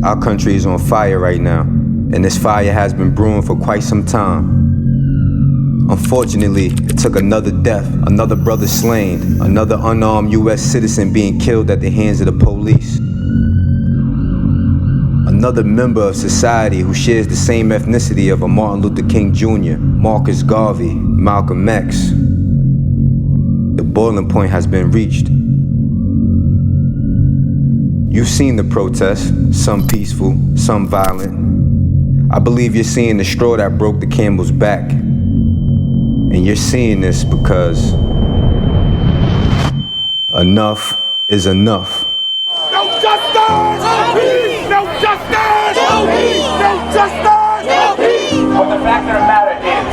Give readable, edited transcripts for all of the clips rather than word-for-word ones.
Our country is on fire right now, and this fire has been brewing for quite some time. Unfortunately, it took another death, another brother slain, another unarmed U.S. citizen being killed at the hands of the police. Another member of society who shares the same ethnicity of a Martin Luther King Jr., Marcus Garvey, Malcolm X. The boiling point has been reached. You've seen the protests, some peaceful, some violent. I believe you're seeing the straw that broke the camel's back. And you're seeing this because enough is enough. No justice! No peace! No justice! No peace! No justice! No peace! But the fact of the matter is,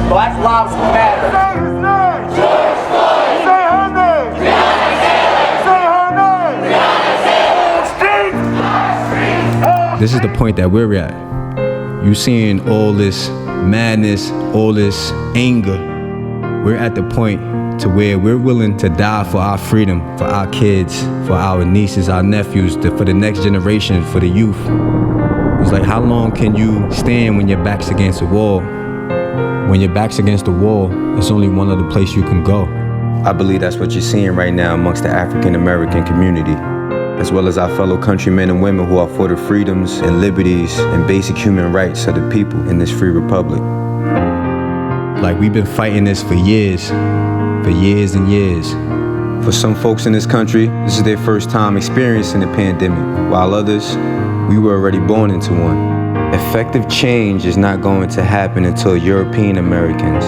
Black Lives Matter. Say his name! George Floyd! Say her name! Say her name! This is the point that we're at. You seeing all this madness, all this anger. We're at the point to where we're willing to die for our freedom, for our kids, for our nieces, our nephews, for the next generation, for the youth. It's like, how long can you stand when your back's against the wall? When your back's against the wall, there's only one other place you can go. I believe that's what you're seeing right now amongst the African American community, as well as our fellow countrymen and women who are for the freedoms and liberties and basic human rights of the people in this free republic. Like, we've been fighting this for years and years. For some folks in this country, this is their first time experiencing the pandemic, while others, we were already born into one. Effective change is not going to happen until European Americans,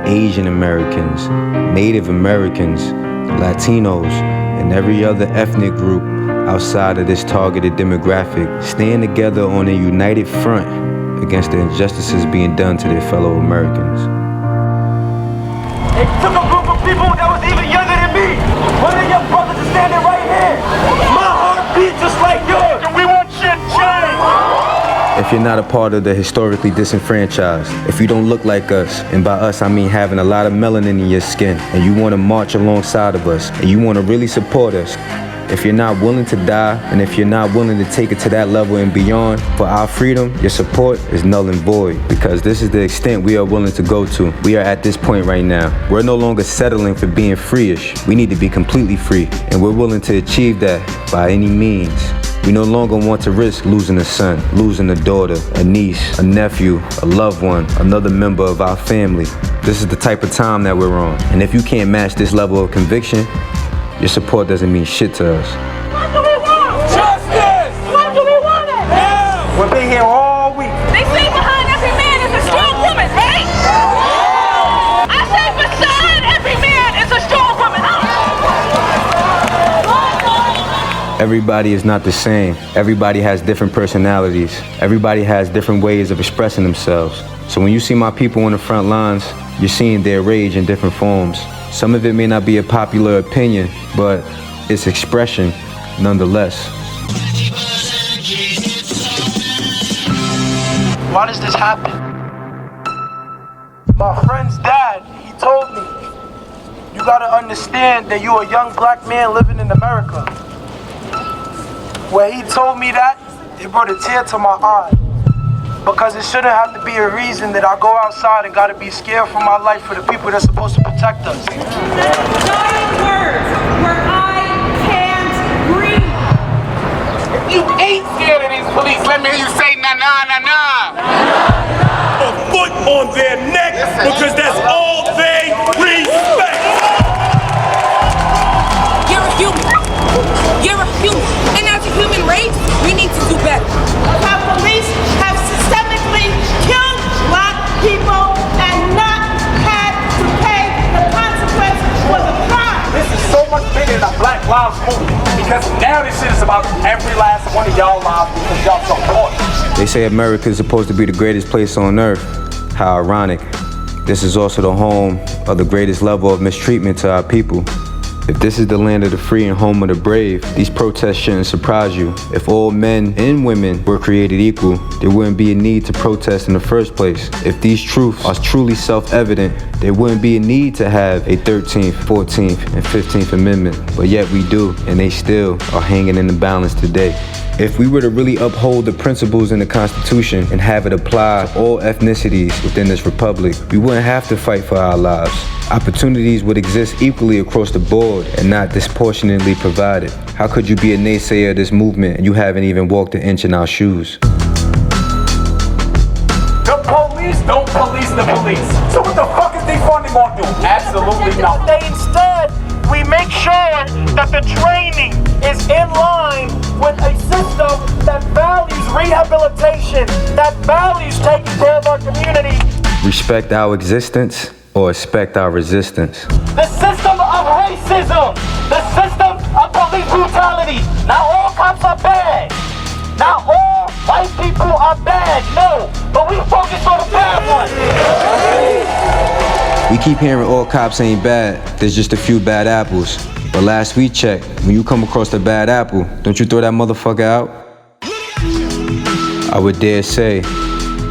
Asian Americans, Native Americans, Latinos, and every other ethnic group outside of this targeted demographic stand together on a united front against the injustices being done to their fellow Americans. It took a group of people that was even younger than me. One of your brothers is standing right here. My heart beats just like yours. And we want shit changed. If you're not a part of the historically disenfranchised, if you don't look like us, and by us I mean having a lot of melanin in your skin, and you want to march alongside of us, and you want to really support us, if you're not willing to die, and if you're not willing to take it to that level and beyond for our freedom, your support is null and void, because this is the extent we are willing to go to. We are at this point right now. We're no longer settling for being free-ish. We need to be completely free, and we're willing to achieve that by any means. We no longer want to risk losing a son, losing a daughter, a niece, a nephew, a loved one, another member of our family. This is the type of time that we're on. And if you can't match this level of conviction, your support doesn't mean shit to us. What do we want? Justice! What do we want it? Yeah. We've been here all week. They say behind every man is a strong woman, right? I say beside every man is a strong woman. Everybody is not the same. Everybody has different personalities. Everybody has different ways of expressing themselves. So when you see my people on the front lines, you're seeing their rage in different forms. Some of it may not be a popular opinion, but it's expression nonetheless. Why does this happen? My friend's dad, he told me, you gotta understand that you're a young black man living in America. When he told me that, it brought a tear to my eye. Because it shouldn't have to be a reason that I go outside and gotta be scared for my life for the people that's supposed to protect us. Dying words where I can't breathe. If you ain't scared of these police, let me hear you say nah, nah, nah, nah. A foot on their neck because that's all they respect. You're a human. You're a human. And as a human race, we need to do better. Our police have systemically killed black people and not had to pay the consequence for the crime. This is so much bigger than a Black Lives Movement. Because now this shit is about every last one of y'all lives because y'all so important. They say America is supposed to be the greatest place on earth. How ironic. This is also the home of the greatest level of mistreatment to our people. If this is the land of the free and home of the brave, these protests shouldn't surprise you. If all men and women were created equal, there wouldn't be a need to protest in the first place. If these truths are truly self-evident, there wouldn't be a need to have a 13th, 14th, and 15th Amendment. But yet we do, and they still are hanging in the balance today. If we were to really uphold the principles in the Constitution and have it apply to all ethnicities within this republic, we wouldn't have to fight for our lives. Opportunities would exist equally across the board and not disproportionately provided. How could you be a naysayer of this movement and you haven't even walked an inch in our shoes? The police don't police the police. So what the fuck is defunding gonna do? Absolutely nothing. Instead, we make sure that the training is in line with a system that values rehabilitation, that values taking care of our community. Respect our existence or expect our resistance. The system of racism, the system of police brutality. Not all cops are bad. Not all white people are bad, no. But we focus on the bad ones. We keep hearing all cops ain't bad, there's just a few bad apples. But last we checked, when you come across a bad apple, don't you throw that motherfucker out? I would dare say,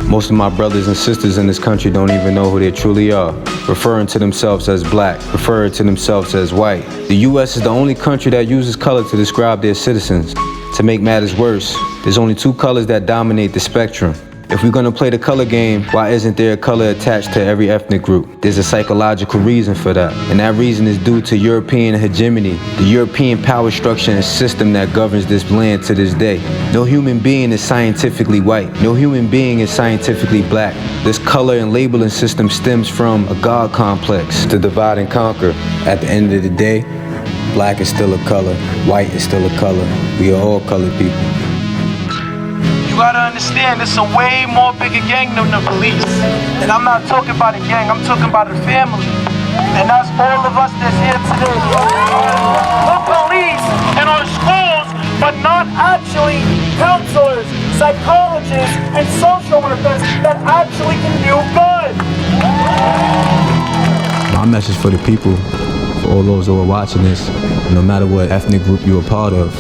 most of my brothers and sisters in this country don't even know who they truly are, referring to themselves as black, referring to themselves as white. The US is the only country that uses color to describe their citizens. To make matters worse, there's only two colors that dominate the spectrum. If we're gonna play the color game, why isn't there a color attached to every ethnic group? There's a psychological reason for that, and that reason is due to European hegemony, the European power structure and system that governs this land to this day. No human being is scientifically white. No human being is scientifically black. This color and labeling system stems from a God complex to divide and conquer. At the end of the day, black is still a color, white is still a color. We are all colored people. You gotta understand, it's a way more bigger gang than the police. And I'm not talking about a gang, I'm talking about a family. And that's all of us that's here today. The police in our schools, but not actually counselors, psychologists, and social workers that actually can do good. My message for the people, for all those who are watching this, no matter what ethnic group you're a part of,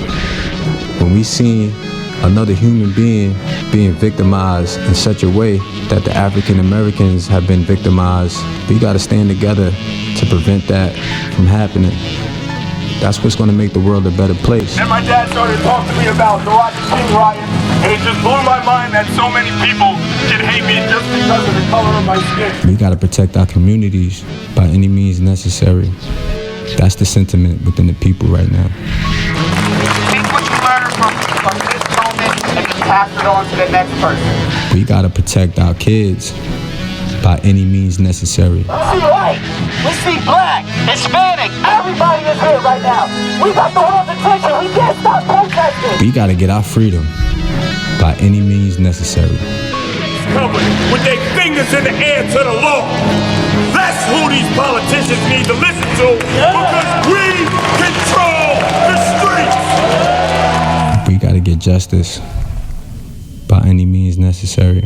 when we see another human being victimized in such a way that the African Americans have been victimized, we gotta stand together to prevent that from happening. That's what's gonna make the world a better place. And my dad started talking to me about the Roger King riot, and it just blew my mind that so many people can hate me just because of the color of my skin. We gotta protect our communities by any means necessary. That's the sentiment within the people right now. Take what you learned from this moment and just pass it on to the next person. We gotta protect our kids by any means necessary. We see white, we see black, Hispanic, everybody is here right now. We got the world's attention, we can't stop protesting. We gotta get our freedom by any means necessary. Covered with their fingers in the air to the law. That's who these politicians need to listen to, because we control the streets. We gotta get justice by any means necessary.